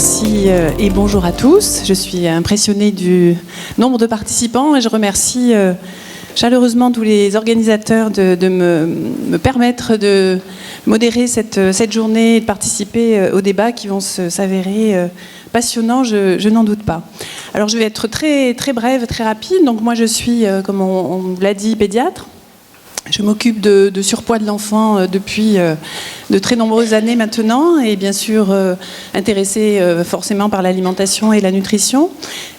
Merci et bonjour à tous. Je suis impressionnée du nombre de participants et je remercie chaleureusement tous les organisateurs de me permettre de modérer cette journée et de participer aux débats qui vont s'avérer passionnants, je n'en doute pas. Alors je vais être très, très brève, très rapide. Donc moi je suis, comme on l'a dit, pédiatre. Je m'occupe de surpoids de l'enfant depuis de très nombreuses années maintenant et bien sûr intéressée forcément par l'alimentation et la nutrition.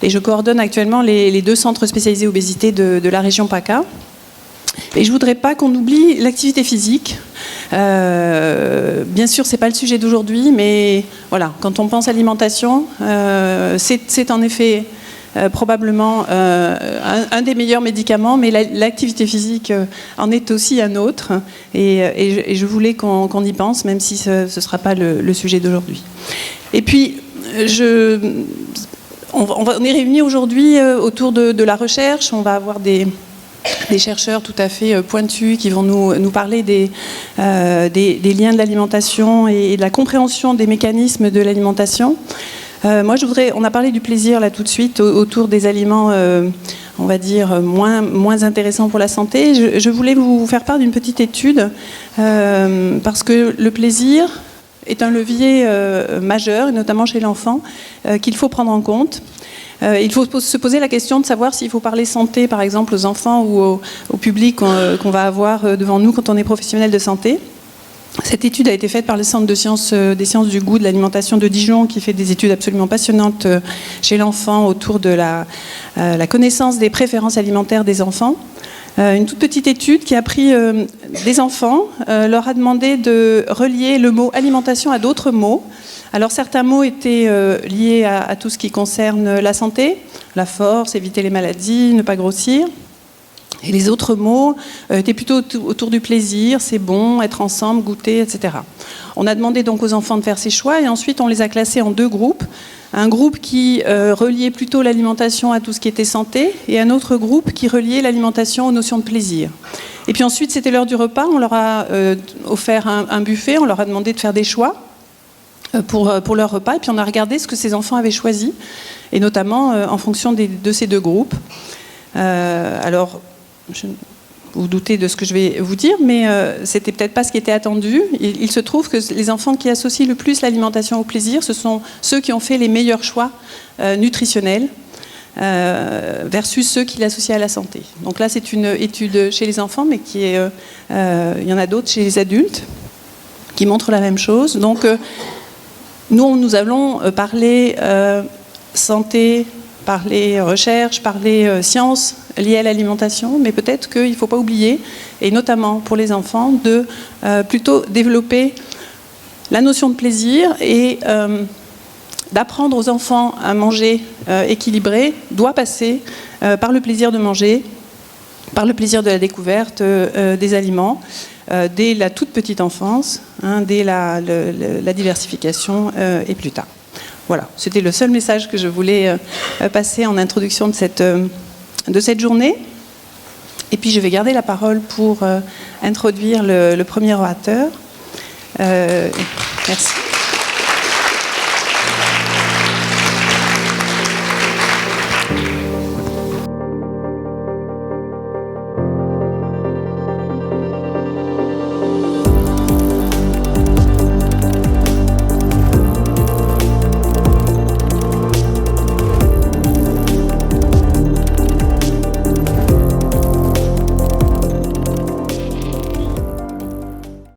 Et je coordonne actuellement les 2 centres spécialisés obésité de la région PACA. Et je ne voudrais pas qu'on oublie l'activité physique. Bien sûr, ce n'est pas le sujet d'aujourd'hui, mais voilà, quand on pense alimentation, c'est en effet probablement un des meilleurs médicaments, mais l'activité physique en est aussi un autre. Et je voulais qu'on y pense, même si ce ne sera pas le sujet d'aujourd'hui. Et puis, on est réunis aujourd'hui autour de la recherche. On va avoir des chercheurs tout à fait pointus qui vont nous parler des liens de l'alimentation et de la compréhension des mécanismes de l'alimentation. Moi, on a parlé du plaisir là tout de suite autour des aliments, on va dire, moins intéressants pour la santé. Je voulais vous faire part d'une petite étude parce que le plaisir est un levier majeur, et notamment chez l'enfant, qu'il faut prendre en compte. Il faut se poser la question de savoir s'il faut parler santé, par exemple, aux enfants ou au public qu'on va avoir devant nous quand on est professionnel de santé. Cette étude a été faite par le Centre des sciences du goût de l'alimentation de Dijon, qui fait des études absolument passionnantes chez l'enfant autour de la connaissance des préférences alimentaires des enfants. Une toute petite étude qui a pris des enfants, leur a demandé de relier le mot alimentation à d'autres mots. Alors certains mots étaient liés à tout ce qui concerne la santé, la force, éviter les maladies, ne pas grossir. Et les autres mots étaient plutôt autour du plaisir, c'est bon, être ensemble, goûter, etc. On a demandé donc aux enfants de faire ces choix et ensuite on les a classés en 2 groupes. Un groupe qui reliait plutôt l'alimentation à tout ce qui était santé et un autre groupe qui reliait l'alimentation aux notions de plaisir. Et puis ensuite c'était l'heure du repas, on leur a offert un buffet, on leur a demandé de faire des choix pour leur repas et puis on a regardé ce que ces enfants avaient choisi et notamment en fonction de ces 2 groupes. Alors, vous doutez de ce que je vais vous dire, mais c'était peut-être pas ce qui était attendu. Il se trouve que les enfants qui associent le plus l'alimentation au plaisir, ce sont ceux qui ont fait les meilleurs choix nutritionnels versus ceux qui l'associent à la santé. Donc là, c'est une étude chez les enfants, mais il y en a d'autres chez les adultes qui montrent la même chose. Donc, nous allons parler santé, parler recherche, parler sciences liées à l'alimentation, mais peut-être qu'il ne faut pas oublier, et notamment pour les enfants, de plutôt développer la notion de plaisir et d'apprendre aux enfants à manger équilibré doit passer par le plaisir de manger, par le plaisir de la découverte des aliments, dès la toute petite enfance, dès la diversification et plus tard. Voilà, c'était le seul message que je voulais passer en introduction de cette journée. Et puis je vais garder la parole pour introduire le premier orateur. Merci.